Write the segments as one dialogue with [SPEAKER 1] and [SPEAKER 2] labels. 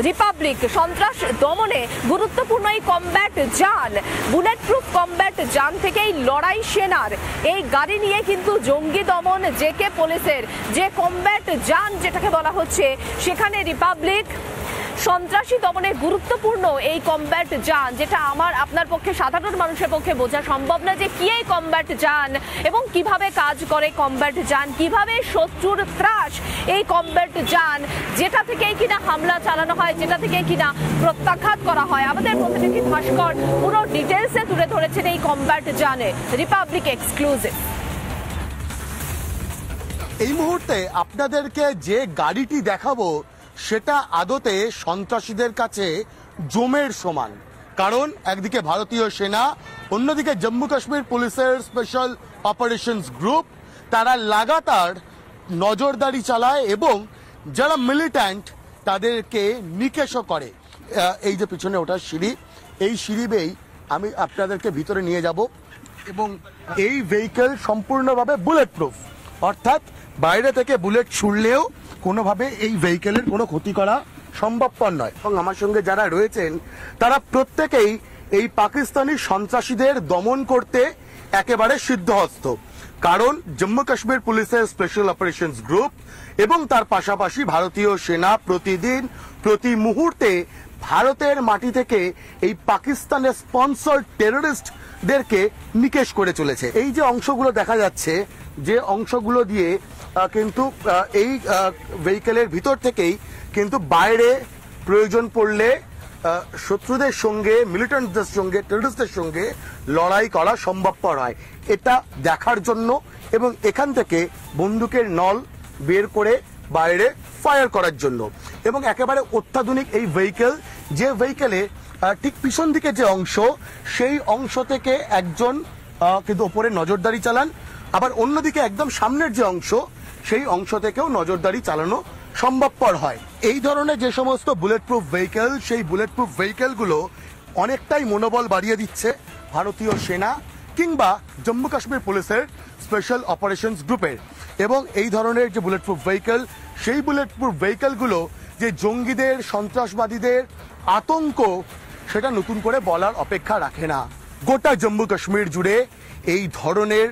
[SPEAKER 1] Republic সন্ত্রাস দমনে গুরুত্বপূর্ণ এই কমব্যাট যান, বুলেট প্রুফ কমব্যাট যান থেকে এই লড়াই সেনার এই গাড়ি নিয়ে কিন্তু জঙ্গি দমন জেকে পুলিশের যে কমব্যাট যান যেটাকে বলা হচ্ছে, সেখানে রিপাবলিক সন্ত্রাসী দমনে গুরুত্বপূর্ণ এই কমব্যাট যান, যেটা আপনার পক্ষে সাধারণ মানুষের পক্ষে বোঝা সম্ভব না যে কি এই কমব্যাট যান এবং কিভাবে কাজ করে কমব্যাট যান, কিভাবে শত্রুর ত্রাস এই কমব্যাট যান যেটা থেকে কিনা হামলা চালানো হয়, যেটা থেকে কিনা প্রত্যাঘাত করা হয়। আমাদের প্রতিনিধি ভাস্কর পুরো ডিটেলসে তুলে ধরেছেন এই কমব্যাট যানে। Republic exclusive.
[SPEAKER 2] এই মুহূর্তে আপনাদেরকে যে গাড়িটি দেখাবো সেটা আদতে সন্ত্রাসীদের কাছে জমের সমান, কারণ একদিকে ভারতীয় সেনা, অন্যদিকে জম্মু কাশ্মীর পুলিশের স্পেশাল অপারেশনস গ্রুপ, তারা লাগাতার নজরদারি চালায় এবং যারা মিলিট্যান্ট তাদেরকে নিকেশও করে। এই যে পিছনে ওটা সিঁড়ি, এই সিঁড়ি বেয়েই আমি আপনাদেরকে ভিতরে নিয়ে যাব এবং এই ভেহিকেল সম্পূর্ণভাবে বুলেট প্রুফ, অর্থাৎ বাইরে থেকে বুলেট ছুড়লেও কোনোভাবে এই ভেহিকেলের কোনো ক্ষতি করা সম্ভবপর নয়। এবং আমার সঙ্গে যারা রয়েছেন তারা প্রত্যেকেই এই পাকিস্তানি সন্ত্রাসীদের দমন করতে একেবারে সিদ্ধহস্ত, কারণ জম্মু কাশ্মীর পুলিশের স্পেশাল অপারেশনস গ্রুপ এবং তার পাশাপাশি ভারতীয় সেনা প্রতিদিন প্রতি মুহূর্তে ভারতের মাটি থেকে এই পাকিস্তানের স্পন্সর টেররিস্টদেরকে নিকেশ করে চলেছে। এই যে অংশগুলো দেখা যাচ্ছে, যে অংশগুলো দিয়ে কিন্তু এই ভেহিকেলের ভিতর থেকেই কিন্তু বাইরে প্রয়োজন পড়লে শত্রুদের সঙ্গে, মিলিটেন্টদের সঙ্গে, টেররিস্টদের সঙ্গে লড়াই করা সম্ভবপর হয়। এটা দেখার জন্য এবং এখান থেকে বন্দুকের নল বের করে বাইরে ফায়ার করার জন্য। এবং একেবারে অত্যাধুনিক এই ভেহিকেল, যে ভেহিকেলে ঠিক পিছন দিকে যে অংশ, সেই অংশ থেকে একজন কিন্তু ওপরে নজরদারি চালান, আবার অন্যদিকে একদম সামনের যে অংশ, সেই অংশ থেকেও নজরদারি চালানো সম্ভবপর হয়। এই ধরনের যে সমস্ত বুলেট প্রুফ ভেহিকেল, সেই বুলেট প্রুফ ভেহিকেলগুলো অনেকটাই মনোবল বাড়িয়ে দিচ্ছে ভারতীয় সেনা কিংবা জম্মু কাশ্মীর পুলিশের স্পেশাল অপারেশনস গ্রুপের। এবং এই ধরনের যে বুলেট প্রুফ ভেহিকেল, সেই বুলেট প্রুফ ভেহিকেলগুলো যে জঙ্গিদের, সন্ত্রাসবাদীদের আতঙ্ক, সেটা নতুন করে বলার অপেক্ষা রাখে না। গোটা জম্মু কাশ্মীর জুড়ে এই ধরনের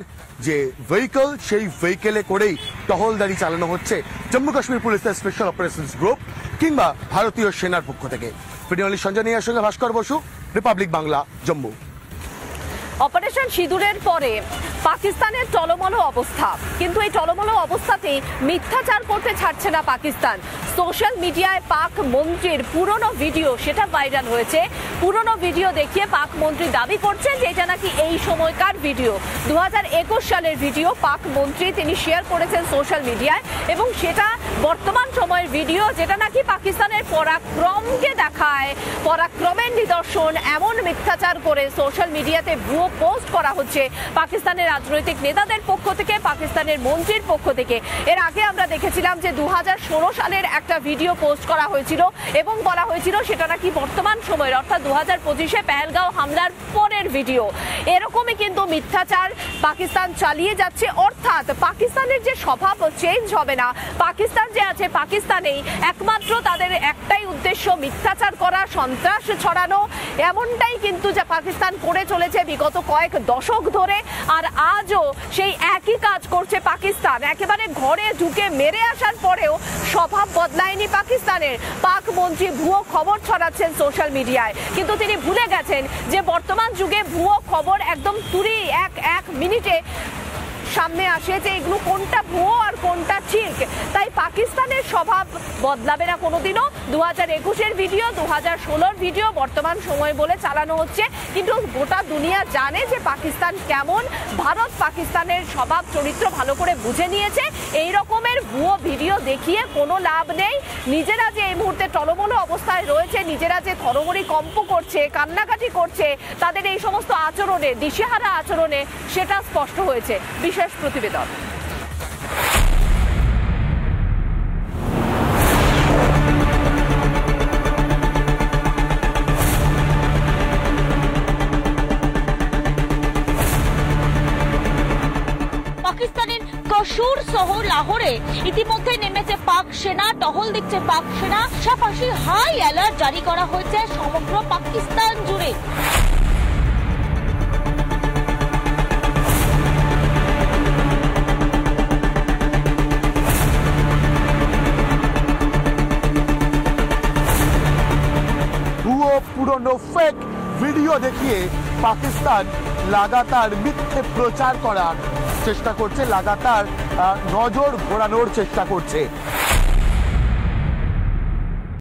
[SPEAKER 2] যে ভেহিকেল, সেই ভেহিকেলে করেই টহলদারি চালানো হচ্ছে জম্মু কাশ্মীর পুলিশের স্পেশাল অপারেশনস গ্রুপ কিংবা ভারতীয় সেনার পক্ষ থেকে। ভিডিও সঞ্জনীয়ার সঙ্গে ভাস্কর বসু, রিপাবলিক বাংলা, জম্মু।
[SPEAKER 1] অপারেশন সিঁদুরের পরে পাকিস্তানের টলমল অবস্থা, কিন্তু এই টলমল অবস্থাতেই মিথ্যাচার করতে ছাড়ছে না পাকিস্তান। সোশ্যাল মিডিয়ায় পাক মন্ত্রীর পুরনো ভিডিও সেটা ভাইরাল হয়েছে। পুরনো ভিডিও দেখিয়ে পাক মন্ত্রী দাবি করছেন যে এটা নাকি এই সময়কার ভিডিও, 2021 সালের ভিডিও পাক মন্ত্রী তিনি শেয়ার করেছেন সোশ্যাল মিডিয়ায়, এবং সেটা বর্তমান সময়ের ভিডিও, যেটা নাকি পাকিস্তানের পরাক্রমকে দেখায়, পরাক্রমের নিদর্শন, এমন মিথ্যাচার করে সোশ্যাল মিডিয়াতে ভুয়ো পোস্ট করা হচ্ছে পাকিস্তানের রাজনৈতিক নেতাদের পক্ষ থেকে, পাকিস্তানের মন্ত্রীর পক্ষ থেকে। এর আগে আমরা দেখেছিলাম যে 2016 সালের একটা ভিডিও পোস্ট করা হয়েছিল এবং বলা হয়েছিল সেটা নাকি বর্তমান সময়ের, অর্থাৎ 2025-এ পেহেলগাঁও হামলার পরের ভিডিও। এরকমই কিন্তু মিথ্যাচার পাকিস্তান চালিয়ে যাচ্ছে, অর্থাৎ পাকিস্তানের যে স্বভাব চেঞ্জ হবে না। পাকিস্তান যে আছে, পাকিস্তানেই একমাত্র তাদের একটাই উদ্দেশ্য মিথ্যাচার করা, সন্ত্রাস ছড়ানো, এমনটাই কিন্তু যা পাকিস্তান করে চলেছে বিগত কয়েক দশক ধরে। আর আজও সেই একই কাজ করছে পাকিস্তান। একেবারে ঘরে ঢুকে মেরে আসার পরেও স্বভাব বদলায়নি পাকিস্তানের। পাক মন্ত্রী ভুয়ো খবর ছড়াচ্ছেন সোশ্যাল মিডিয়ায়, কিন্তু তিনি ভুলে গেছেন যে বর্তমান যুগে ভুয়ো খবর একদম তুরি এক মিনিটে সামনে আসে যে এগুলো কোনটা ভুয়ো আর কোনটা ঠিক। তাই পাকিস্তানের স্বভাব বদলাবে না কোনোদিনও। 2021-এর ভিডিও, 2016-র ভিডিও বর্তমান সময় বলে চালানো হচ্ছে, কিন্তু গোটা দুনিয়া জানে যে পাকিস্তান কেমন। ভারত পাকিস্তানের স্বভাব চরিত্র ভালো করে বুঝে নিয়েছে। এই রকমের ভুয়ো ভিডিও দেখিয়ে কোনো লাভ নেই। নিজেরা যে এই মুহূর্তে টলমল অবস্থায় রয়েছে, নিজেরা যে থরমরি কম্প করছে, কান্নাকাটি করছে, তাদের এই সমস্ত আচরণে, দিশেহারা আচরণে সেটা স্পষ্ট হয়েছে। বিশেষ প্রতিবেদন।
[SPEAKER 3] পাকিস্তানের কসুর সহ লাহোরে ইতিমধ্যে নেমেছে পাক পাক সেনা, টহল দিচ্ছে পাক সেনা, পাশাপাশি হাই অ্যালার্ট জারি করা হয়েছে সমগ্র পাকিস্তান জুড়ে।
[SPEAKER 2] পুরনো ফেক ভিডিও দেখিয়ে পাকিস্তান লাগাতার মিথ্যে প্রচার করার চেষ্টা করছে, লাগাতার নজর ঘোরানোর চেষ্টা করছে।